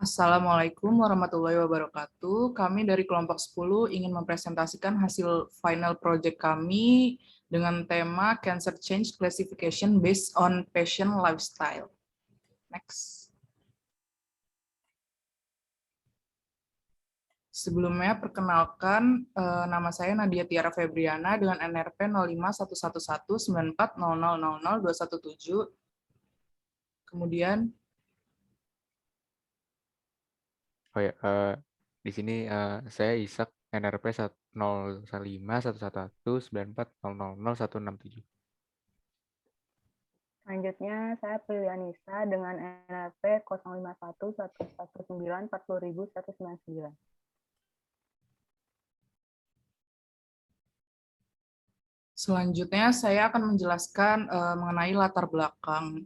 Assalamualaikum warahmatullahi wabarakatuh. Kami dari kelompok 10 ingin mempresentasikan hasil final project kami dengan tema Cancer Change Classification based on Patient Lifestyle. Next. Sebelumnya, perkenalkan, nama saya Nadia Tiara Febriana dengan NRP 05119400000217. Kemudian, Oh ya, di sini saya Ishak NRP 05111940000167. Selanjutnya, saya Prilianisa dengan NRP 051119400199. selanjutnya saya akan menjelaskan mengenai latar belakang.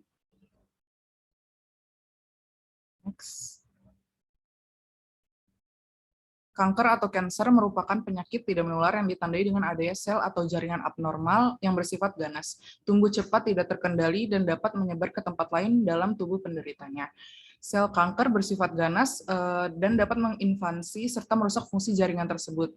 Next. Kanker atau kanker merupakan penyakit tidak menular yang ditandai dengan adanya sel atau jaringan abnormal yang bersifat ganas, tumbuh cepat, tidak terkendali, dan dapat menyebar ke tempat lain dalam tubuh penderitanya. Sel kanker bersifat ganas dan dapat menginvasi serta merusak fungsi jaringan tersebut.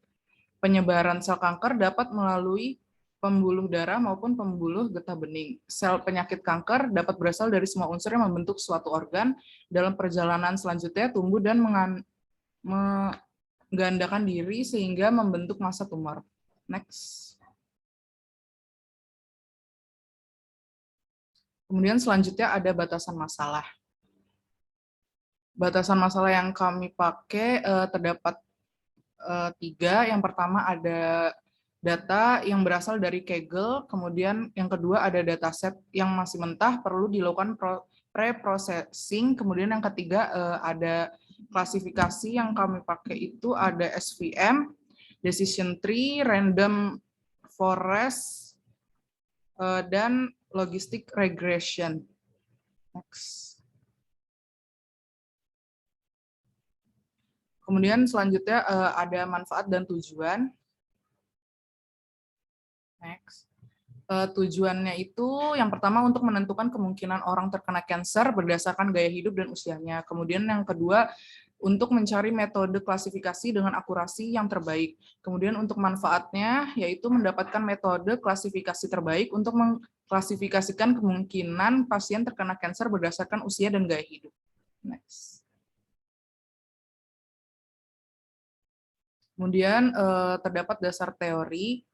Penyebaran sel kanker dapat melalui pembuluh darah maupun pembuluh getah bening. Sel penyakit kanker dapat berasal dari semua unsur yang membentuk suatu organ. Dalam perjalanan selanjutnya tumbuh dan menggandakan diri sehingga membentuk massa tumor. Next. Kemudian selanjutnya ada batasan masalah. Batasan masalah yang kami pakai terdapat 3. Yang pertama ada data yang berasal dari Kaggle, kemudian yang kedua ada dataset yang masih mentah perlu dilakukan pre-processing, kemudian yang ketiga ada klasifikasi yang kami pakai itu ada SVM, decision tree, random forest, dan logistic regression. Next. Kemudian selanjutnya ada manfaat dan tujuan. Next. Tujuannya itu yang pertama untuk menentukan kemungkinan orang terkena kanker berdasarkan gaya hidup dan usianya. Kemudian yang kedua untuk mencari metode klasifikasi dengan akurasi yang terbaik. Kemudian untuk manfaatnya yaitu mendapatkan metode klasifikasi terbaik untuk mengklasifikasikan kemungkinan pasien terkena kanker berdasarkan usia dan gaya hidup. Next. Kemudian terdapat dasar teori.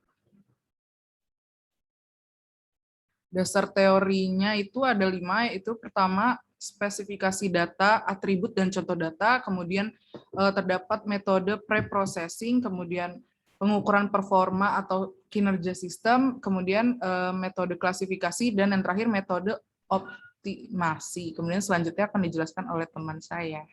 Dasar teorinya itu ada 5, yaitu pertama spesifikasi data, atribut dan contoh data, kemudian terdapat metode pre-processing, kemudian pengukuran performa atau kinerja sistem, kemudian metode klasifikasi, dan yang terakhir metode optimasi. Kemudian selanjutnya akan dijelaskan oleh teman saya.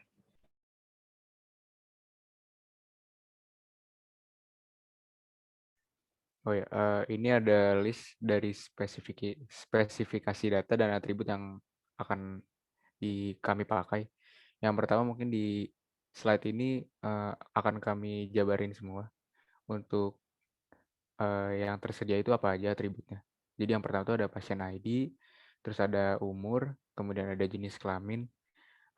Oh ya, ini ada list dari spesifikasi data dan atribut yang akan kami pakai. Yang pertama mungkin di slide ini akan kami jabarin semua untuk yang tersedia itu apa aja atributnya. Jadi yang pertama itu ada pasien ID, terus ada umur, kemudian ada jenis kelamin,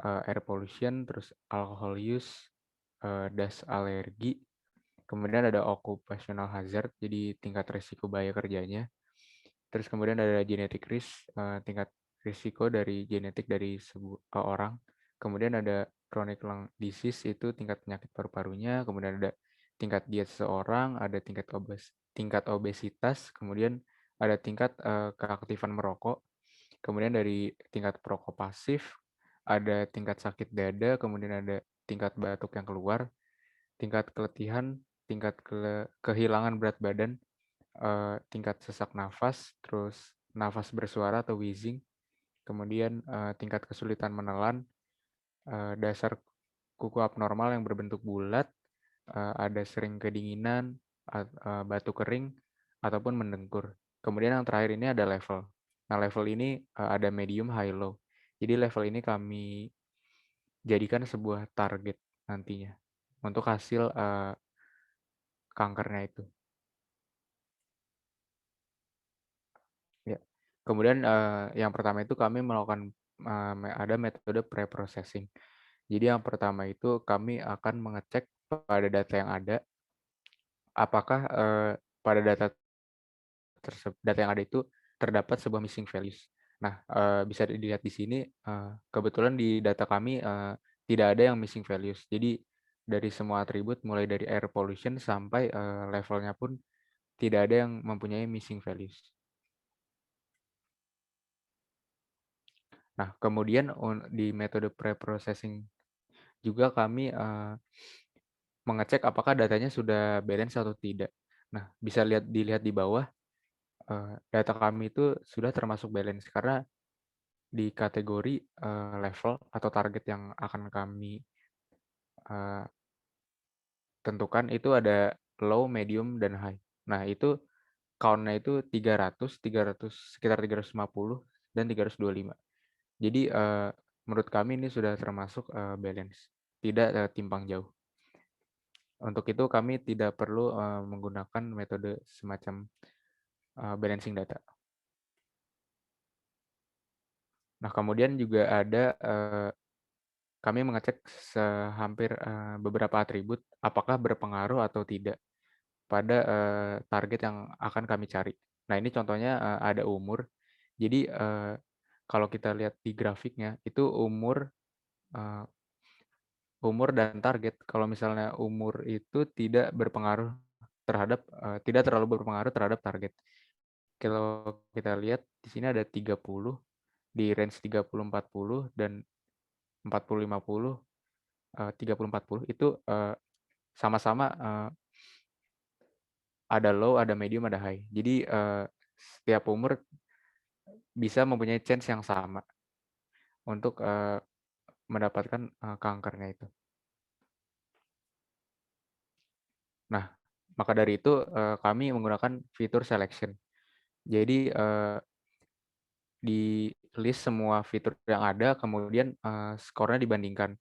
air pollution, terus alcohol use, das alergi, kemudian ada occupational hazard, jadi tingkat risiko bahaya kerjanya, terus kemudian ada genetic risk, tingkat risiko dari genetik dari orang, kemudian ada chronic lung disease, itu tingkat penyakit paru-parunya, kemudian ada tingkat diet seseorang, ada tingkat obesitas, kemudian ada tingkat keaktifan merokok, kemudian dari tingkat perokok pasif, ada tingkat sakit dada, kemudian ada tingkat batuk yang keluar, tingkat keletihan, tingkat kehilangan berat badan, tingkat sesak nafas, terus nafas bersuara atau wheezing, kemudian tingkat kesulitan menelan, dasar kuku abnormal yang berbentuk bulat, ada sering kedinginan, batuk kering, ataupun mendengkur. Kemudian yang terakhir ini ada level. Nah, level ini ada medium, high, low. Jadi level ini kami jadikan sebuah target nantinya untuk hasil kankernya itu. Ya. Kemudian yang pertama itu kami melakukan ada metode pre-processing. Jadi yang pertama itu kami akan mengecek pada data yang ada, apakah pada data yang ada itu terdapat sebuah missing values. Nah, bisa dilihat di sini, kebetulan di data kami tidak ada yang missing values. Jadi dari semua atribut mulai dari air pollution sampai levelnya pun tidak ada yang mempunyai missing values. Nah, kemudian di metode pre-processing juga kami mengecek apakah datanya sudah balance atau tidak. Nah, bisa dilihat di bawah, data kami itu sudah termasuk balance karena di kategori level atau target yang akan kami tentukan itu ada low, medium, dan high. Nah, itu count-nya itu 300, sekitar 350, dan 325. Jadi menurut kami ini sudah termasuk balance, tidak timpang jauh. Untuk itu kami tidak perlu menggunakan metode semacam balancing data. Nah, kemudian juga ada kami mengecek hampir beberapa atribut apakah berpengaruh atau tidak pada target yang akan kami cari. Nah, ini contohnya ada umur. Jadi kalau kita lihat di grafiknya itu eh, umur dan target. Kalau misalnya umur itu tidak terlalu berpengaruh terhadap target. Kalau kita lihat di sini ada 30 di range 30-40 dan 40-50, 30-40 itu sama-sama ada low, ada medium, ada high. Jadi setiap umur bisa mempunyai chance yang sama untuk mendapatkan kankernya itu. Nah, maka dari itu kami menggunakan fitur selection. Jadi di list semua fitur yang ada, kemudian skornya dibandingkan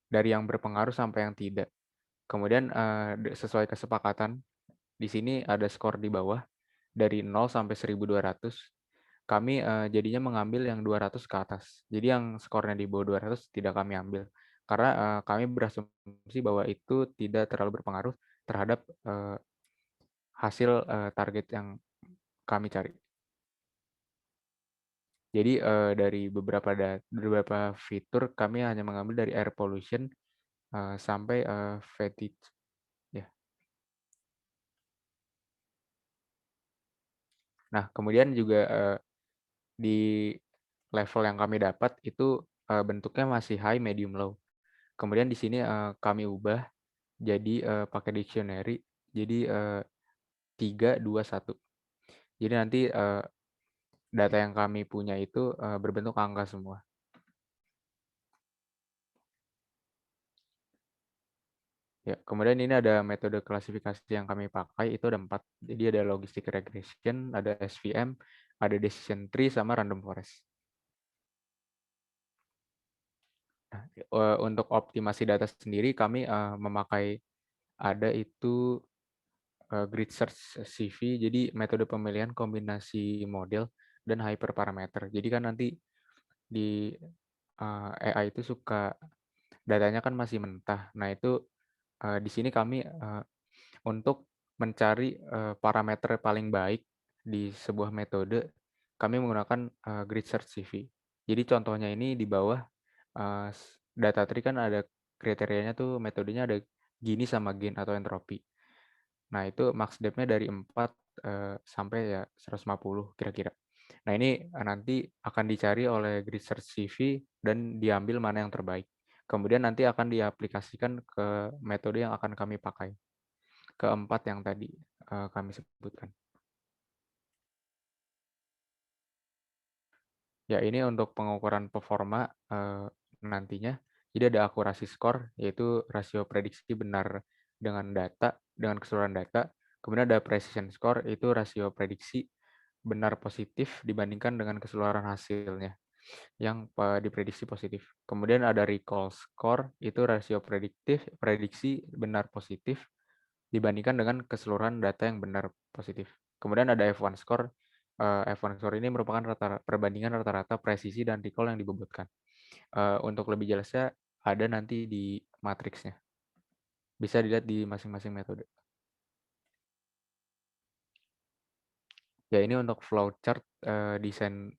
dari yang berpengaruh sampai yang tidak. Kemudian sesuai kesepakatan, di sini ada skor di bawah dari 0 sampai 1200. Kami jadinya mengambil yang 200 ke atas. Jadi yang skornya di bawah 200 tidak kami ambil. Karena kami berasumsi bahwa itu tidak terlalu berpengaruh terhadap hasil target yang kami cari. Jadi dari beberapa fitur kami hanya mengambil dari air pollution sampai fatigue. Ya. Nah, kemudian juga di level yang kami dapat itu bentuknya masih high, medium, low. Kemudian di sini kami ubah jadi pakai dictionary. Jadi 3, 2, 1. Jadi nanti data yang kami punya itu berbentuk angka semua. Ya, kemudian ini ada metode klasifikasi yang kami pakai, itu ada 4. Jadi ada logistic regression, ada SVM, ada decision tree, sama random forest. Nah, untuk optimasi data sendiri kami memakai ada itu grid search CV, jadi metode pemilihan kombinasi model dan hyperparameter. Jadi kan nanti di AI itu suka datanya kan masih mentah. Nah, itu di sini kami untuk mencari parameter paling baik di sebuah metode, kami menggunakan grid search CV. Jadi contohnya ini di bawah data tree kan ada kriterianya tuh, metodenya ada Gini sama Gain atau entropi. Nah, itu max depth-nya dari 4 sampai ya 150 kira-kira. Nah, ini nanti akan dicari oleh grid search CV dan diambil mana yang terbaik. Kemudian nanti akan diaplikasikan ke metode yang akan kami pakai. Keempat yang tadi kami sebutkan. Ya, ini untuk pengukuran performa nantinya. Jadi ada akurasi skor, yaitu rasio prediksi benar dengan keseluruhan data. Kemudian ada precision score, itu rasio prediksi benar positif dibandingkan dengan keseluruhan hasilnya yang diprediksi positif. Kemudian ada recall score, itu rasio prediksi benar positif dibandingkan dengan keseluruhan data yang benar positif. Kemudian ada F1 score. F1 score ini merupakan perbandingan rata-rata presisi dan recall yang dibobotkan. Untuk lebih jelasnya ada nanti di matriksnya. Bisa dilihat di masing-masing metode. Ya, ini untuk flowchart desain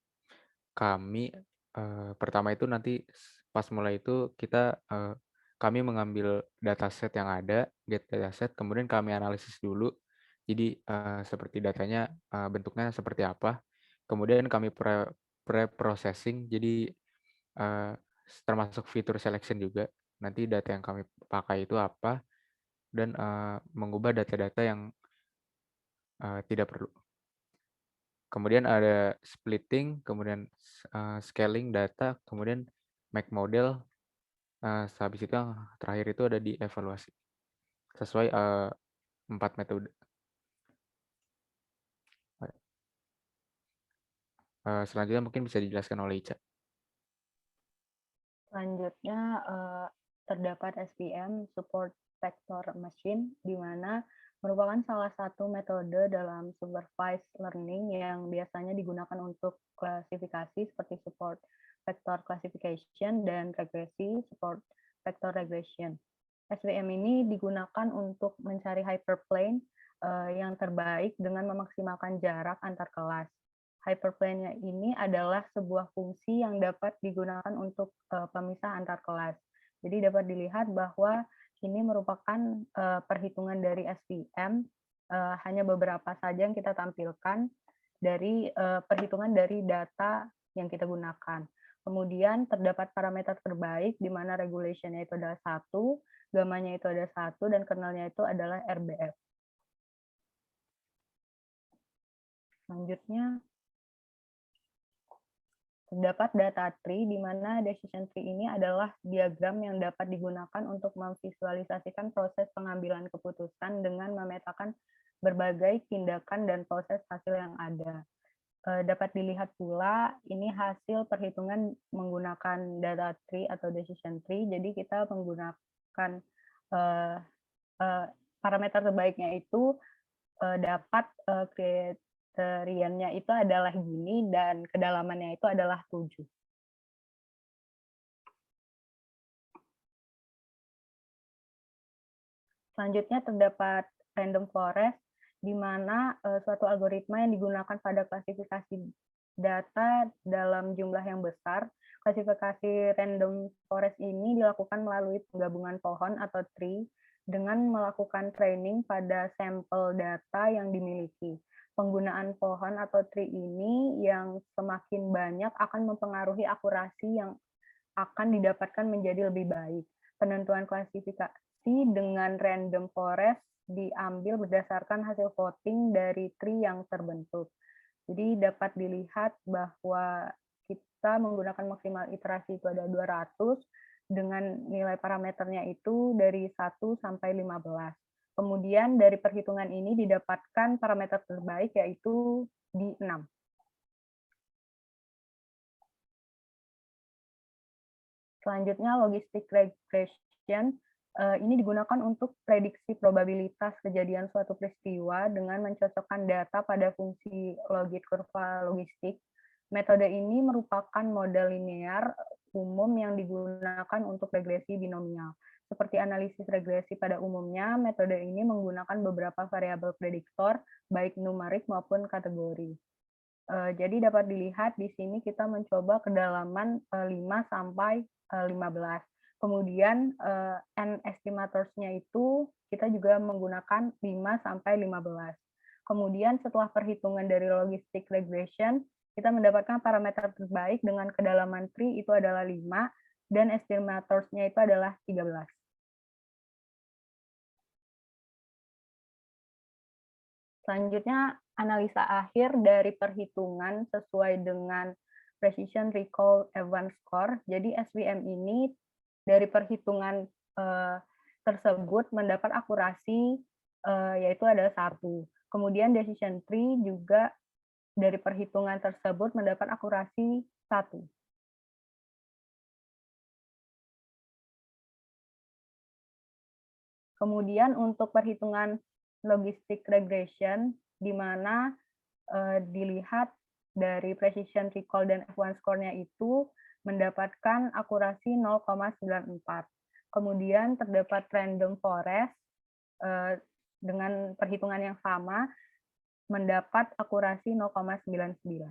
kami. Pertama itu nanti pas mulai itu kami mengambil dataset yang ada, get dataset, kemudian kami analisis dulu. Jadi seperti datanya bentuknya seperti apa. Kemudian kami pre-processing, jadi termasuk fitur selection juga. Nanti data yang kami pakai itu apa, dan mengubah data-data yang tidak perlu. Kemudian ada splitting, kemudian scaling data, kemudian make model. Habis itu yang terakhir itu ada di evaluasi. Sesuai 4 metode. Selanjutnya mungkin bisa dijelaskan oleh Ica. Selanjutnya terdapat SVM, Support Vector Machine, di mana merupakan salah satu metode dalam supervised learning yang biasanya digunakan untuk klasifikasi seperti support vector classification dan regresi support vector regression. SVM ini digunakan untuk mencari hyperplane yang terbaik dengan memaksimalkan jarak antar kelas. Hyperplane ini adalah sebuah fungsi yang dapat digunakan untuk pemisah antar kelas. Jadi dapat dilihat bahwa ini merupakan perhitungan dari SVM, hanya beberapa saja yang kita tampilkan dari perhitungan dari data yang kita gunakan. Kemudian terdapat parameter terbaik di mana regulation-nya itu adalah 1, gamanya itu ada 1, dan kernelnya itu adalah RBF. Selanjutnya, terdapat data tree, di mana decision tree ini adalah diagram yang dapat digunakan untuk memvisualisasikan proses pengambilan keputusan dengan memetakan berbagai tindakan dan proses hasil yang ada. Dapat dilihat pula, ini hasil perhitungan menggunakan data tree atau decision tree, jadi kita menggunakan parameter terbaiknya itu dapat kriteriannya itu adalah gini dan kedalamannya itu adalah 7. Selanjutnya terdapat random forest, di mana suatu algoritma yang digunakan pada klasifikasi data dalam jumlah yang besar. Klasifikasi random forest ini dilakukan melalui penggabungan pohon atau tree dengan melakukan training pada sampel data yang dimiliki. Penggunaan pohon atau tree ini yang semakin banyak akan mempengaruhi akurasi yang akan didapatkan menjadi lebih baik. Penentuan klasifikasi dengan random forest diambil berdasarkan hasil voting dari tree yang terbentuk. Jadi dapat dilihat bahwa kita menggunakan maksimal iterasi itu ada 200 dengan nilai parameternya itu dari 1 sampai 15. Kemudian dari perhitungan ini didapatkan parameter terbaik yaitu di 6. Selanjutnya logistic regression. Ini digunakan untuk prediksi probabilitas kejadian suatu peristiwa dengan mencocokkan data pada fungsi logit kurva logistik. Metode ini merupakan model linear umum yang digunakan untuk regresi binomial. Seperti analisis regresi pada umumnya, metode ini menggunakan beberapa variabel prediktor, baik numerik maupun kategori. Jadi dapat dilihat di sini kita mencoba kedalaman 5 sampai 15. Kemudian N estimators-nya itu kita juga menggunakan 5 sampai 15. Kemudian setelah perhitungan dari logistic regression, kita mendapatkan parameter terbaik dengan kedalaman tree itu adalah 5 dan estimators-nya itu adalah 13. Selanjutnya analisa akhir dari perhitungan sesuai dengan Precision Recall Event Score. Jadi SVM ini dari perhitungan tersebut mendapat akurasi yaitu ada 1. Kemudian decision tree juga dari perhitungan tersebut mendapat akurasi 1. Kemudian untuk perhitungan logistic regression, di mana dilihat dari precision recall dan F1 score-nya itu mendapatkan akurasi 0,94. Kemudian terdapat random forest dengan perhitungan yang sama mendapat akurasi 0,99.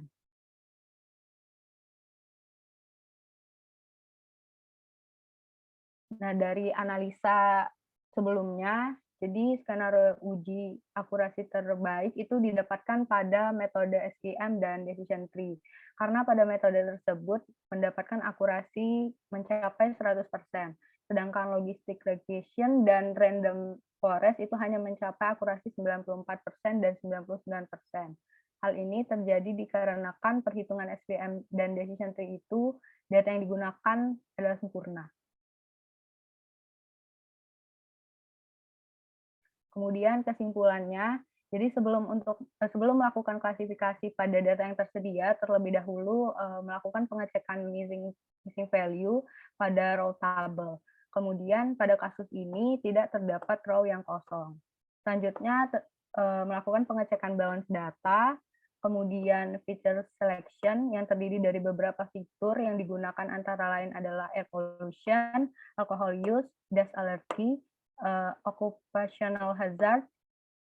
Nah, dari analisa sebelumnya, jadi skenario uji akurasi terbaik itu didapatkan pada metode SVM dan decision tree. Karena pada metode tersebut mendapatkan akurasi mencapai 100%. Sedangkan logistic regression dan random forest itu hanya mencapai akurasi 94% dan 99%. Hal ini terjadi dikarenakan perhitungan SVM dan decision tree itu data yang digunakan adalah sempurna. Kemudian kesimpulannya, jadi sebelum melakukan klasifikasi pada data yang tersedia, terlebih dahulu melakukan pengecekan missing value pada row table. Kemudian pada kasus ini tidak terdapat row yang kosong. Selanjutnya melakukan pengecekan balance data, kemudian feature selection yang terdiri dari beberapa fitur yang digunakan antara lain adalah air pollution, alcohol use, dust allergy, occupational hazard,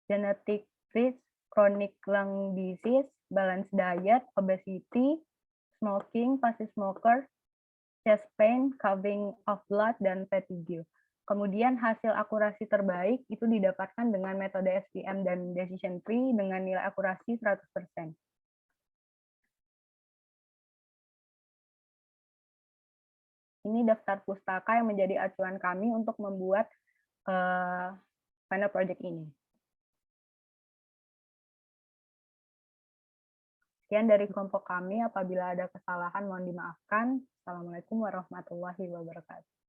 genetic risk, chronic lung disease, balanced diet, obesity, smoking, passive smoker, chest pain, coughing of blood, dan fatigue. Kemudian hasil akurasi terbaik itu didapatkan dengan metode SVM dan decision tree dengan nilai akurasi 100%. Ini daftar pustaka yang menjadi acuan kami untuk membuat final project ini. Sekian dari kelompok kami. Apabila ada kesalahan, mohon dimaafkan. Assalamualaikum warahmatullahi wabarakatuh.